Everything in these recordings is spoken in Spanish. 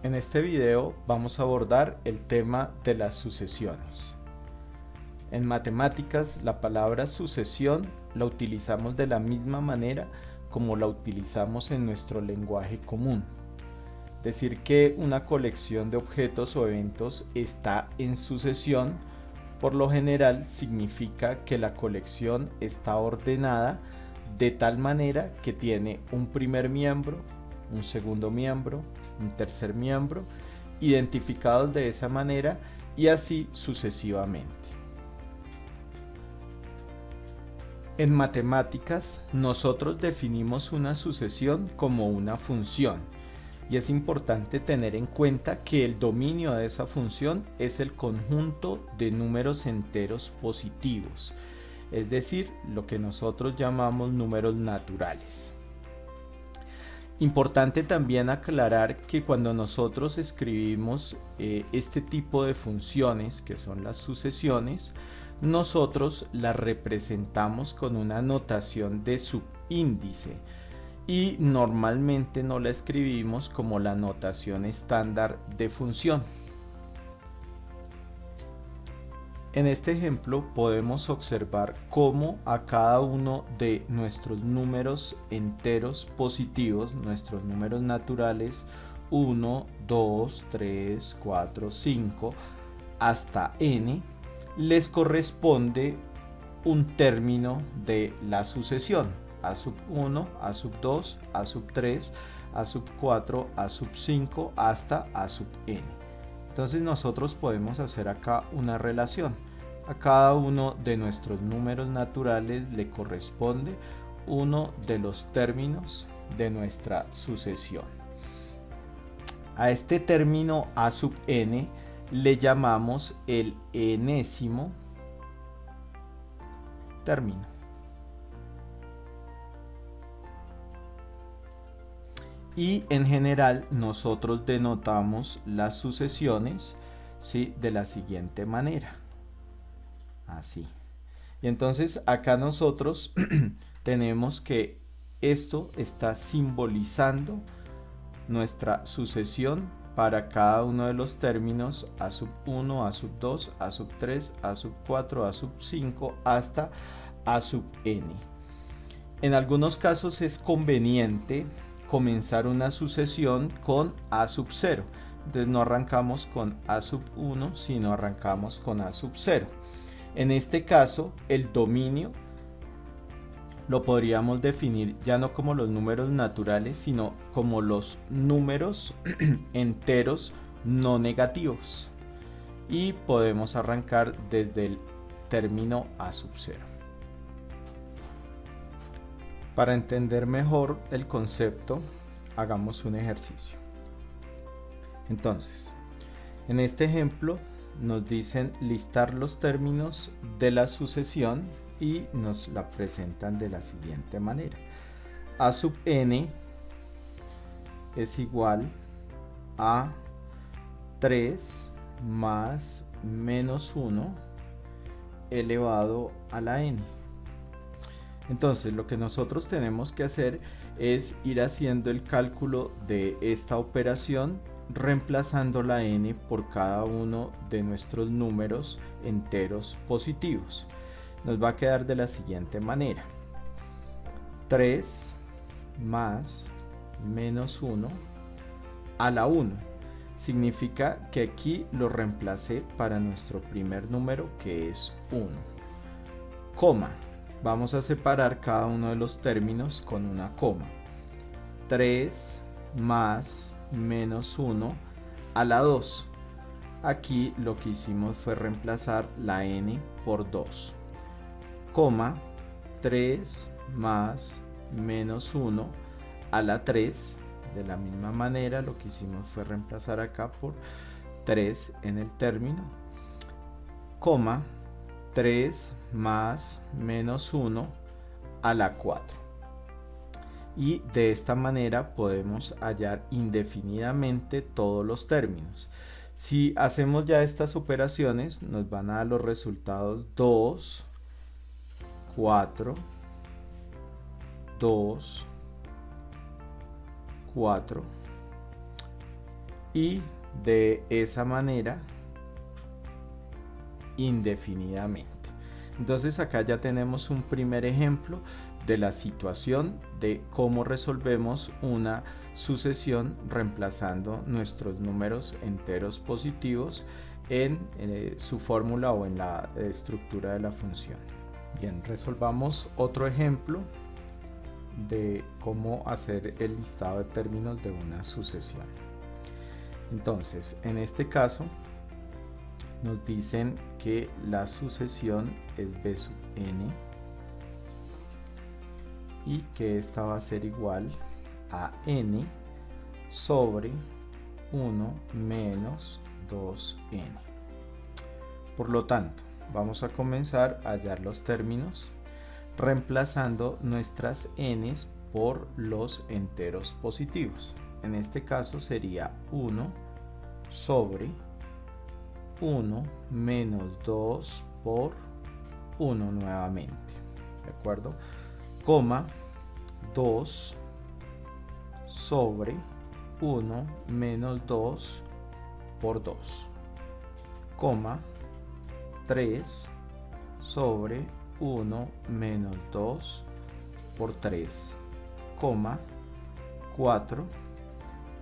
En este video vamos a abordar el tema de las sucesiones. En matemáticas, la palabra sucesión la utilizamos de la misma manera como la utilizamos en nuestro lenguaje común. Decir que una colección de objetos o eventos está en sucesión, por lo general significa que la colección está ordenada de tal manera que tiene un primer miembro, un segundo miembro, un tercer miembro, identificados de esa manera y así sucesivamente. En matemáticas, nosotros definimos una sucesión como una función y es importante tener en cuenta que el dominio de esa función es el conjunto de números enteros positivos, es decir, lo que nosotros llamamos números naturales. Importante también aclarar que cuando nosotros escribimos este tipo de funciones, que son las sucesiones, nosotros las representamos con una notación de subíndice y normalmente no la escribimos como la notación estándar de función. En este ejemplo podemos observar cómo a cada uno de nuestros números enteros positivos, nuestros números naturales 1, 2, 3, 4, 5 hasta n, les corresponde un término de la sucesión, a sub 1, a sub 2, a sub 3, a sub 4, a sub 5 hasta a sub n. Entonces nosotros podemos hacer acá una relación. A cada uno de nuestros números naturales le corresponde uno de los términos de nuestra sucesión. A este término a sub n le llamamos el enésimo término. Y en general nosotros denotamos las sucesiones, ¿sí?, de la siguiente manera. Así. Y entonces acá nosotros tenemos que esto está simbolizando nuestra sucesión para cada uno de los términos a sub 1, a sub 2, a sub 3, a sub 4, a sub 5 hasta a sub n. En algunos casos es conveniente comenzar una sucesión con a sub 0. Entonces no arrancamos con a sub 1, sino arrancamos con a sub 0. En este caso, el dominio lo podríamos definir ya no como los números naturales, sino como los números enteros no negativos. Y podemos arrancar desde el término a sub 0. Para entender mejor el concepto, hagamos un ejercicio. Entonces, en este ejemplo nos dicen listar los términos de la sucesión y nos la presentan de la siguiente manera. A sub n es igual a 3 más menos 1 elevado a la n. Entonces lo que nosotros tenemos que hacer es ir haciendo el cálculo de esta operación reemplazando la n por cada uno de nuestros números enteros positivos. Nos va a quedar de la siguiente manera: 3 más menos 1 a la 1. Significa que aquí lo reemplacé para nuestro primer número, que es 1. Coma. Vamos a separar cada uno de los términos con una coma. 3 más menos 1 a la 2. Aquí lo que hicimos fue reemplazar la n por 2. Coma, 3 más menos 1 a la 3. De la misma manera lo que hicimos fue reemplazar acá por 3 en el término. Coma, 3 más menos 1 a la 4. Y de esta manera podemos hallar indefinidamente todos los términos. Si hacemos ya estas operaciones, nos van a dar los resultados 2, 4, 2, 4, y de esa manera indefinidamente. Entonces acá ya tenemos un primer ejemplo de la situación de cómo resolvemos una sucesión reemplazando nuestros números enteros positivos en su fórmula o en la estructura de la función. Bien, resolvamos otro ejemplo de cómo hacer el listado de términos de una sucesión. Entonces, en este caso nos dicen que la sucesión es b sub n y que esta va a ser igual a n sobre 1 menos 2n. Por lo tanto, vamos a comenzar a hallar los términos reemplazando nuestras n's por los enteros positivos. En este caso sería 1 sobre 1 menos 2 por 1 nuevamente, ¿de acuerdo? Coma 2 sobre 1 menos 2 por 2, coma 3 sobre 1 menos 2 por 3, coma 4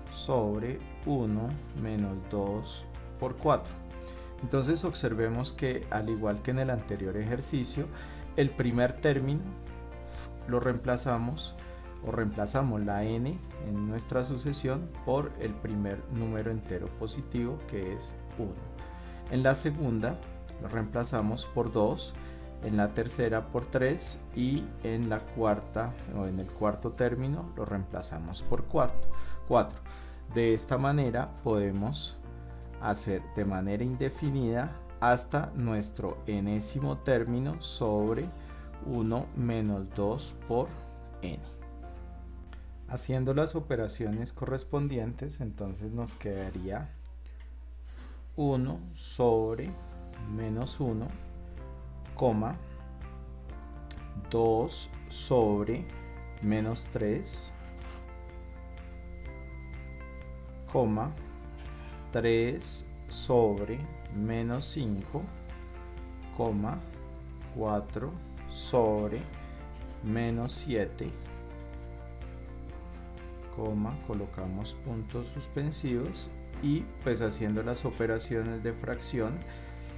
sobre 1 menos 2 por 4. Entonces observemos que al igual que en el anterior ejercicio, el primer término lo reemplazamos la n en nuestra sucesión por el primer número entero positivo, que es 1. En la segunda lo reemplazamos por 2, en la tercera por 3 y en la cuarta o en el cuarto término lo reemplazamos por 4. De esta manera podemos hacer de manera indefinida hasta nuestro enésimo término sobre 1 menos 2 por n. Haciendo las operaciones correspondientes, entonces nos quedaría 1 sobre menos 1, coma 2 sobre menos 3, coma 3 sobre menos 5, coma 4 sobre menos 7, coma, colocamos puntos suspensivos y pues haciendo las operaciones de fracción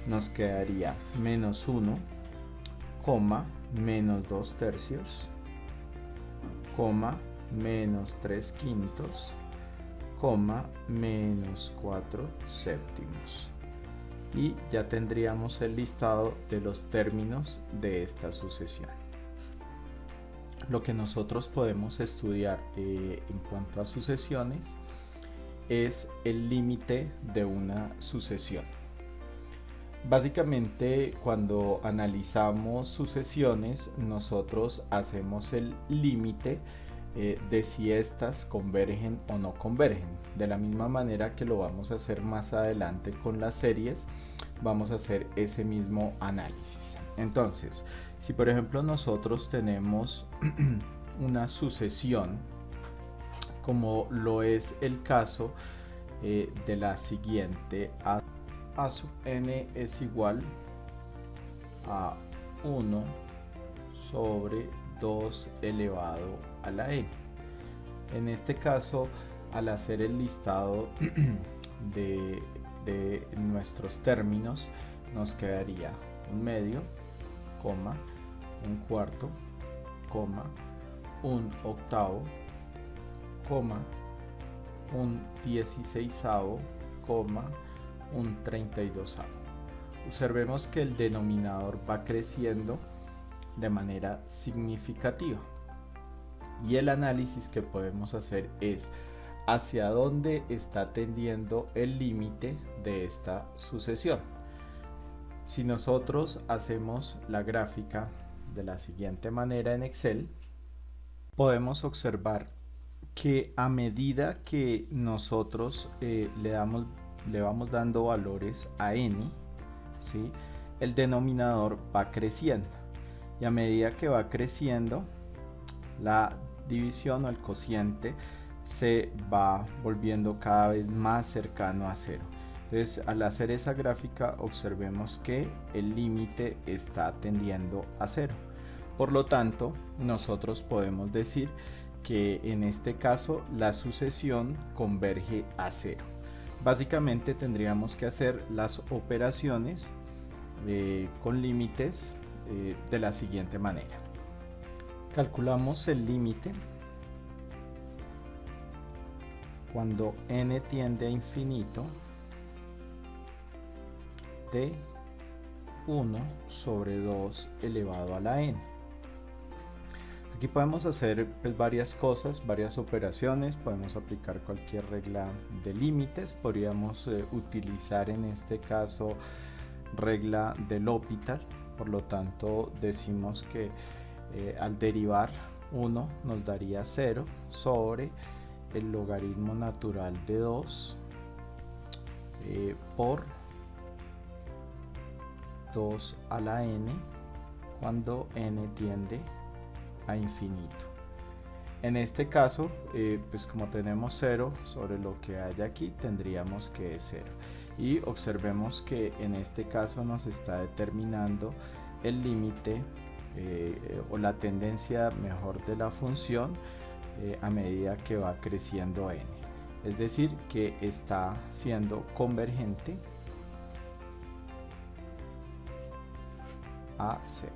nos quedaría menos 1, coma, menos 2 tercios, coma, menos 3 quintos, coma, menos 4 séptimos. Y ya tendríamos el listado de los términos de esta sucesión. Lo que nosotros podemos estudiar en cuanto a sucesiones es el límite de una sucesión. Básicamente, cuando analizamos sucesiones, nosotros hacemos el límite de si éstas convergen o no convergen. De la misma manera que lo vamos a hacer más adelante con las series, vamos a hacer ese mismo análisis. Entonces, si por ejemplo nosotros tenemos una sucesión, como lo es el caso de la siguiente: a sub n es igual a 1 sobre 2 elevado a la n. En este caso, al hacer el listado de nuestros términos, nos quedaría un medio, coma, un cuarto, coma, un octavo, coma, un 16avo, coma, un 32avo. Observemos que el denominador va creciendo de manera significativa y el análisis que podemos hacer es hacia dónde está tendiendo el límite de esta sucesión. Si nosotros hacemos la gráfica de la siguiente manera en Excel, podemos observar que a medida que nosotros le vamos dando valores a n, ¿sí?, el denominador va creciendo, y a medida que va creciendo, la división o el cociente se va volviendo cada vez más cercano a 0. Entonces, al hacer esa gráfica, observemos que el límite está tendiendo a 0. Por lo tanto, nosotros podemos decir que en este caso la sucesión converge a 0. Básicamente tendríamos que hacer las operaciones con límites de la siguiente manera. Calculamos el límite cuando n tiende a infinito de 1 sobre 2 elevado a la n. Aquí podemos hacer pues, varias cosas, varias operaciones, podemos aplicar cualquier regla de límites, podríamos utilizar en este caso regla del L'Hopital, por lo tanto decimos que al derivar 1 nos daría 0 sobre el logaritmo natural de 2 por 2 a la n cuando n tiende a infinito. En este caso, pues como tenemos 0 sobre lo que hay aquí, tendríamos que es 0. Y observemos que en este caso nos está determinando el límite o la tendencia mejor de la función a medida que va creciendo n. Es decir, que está siendo convergente a 0.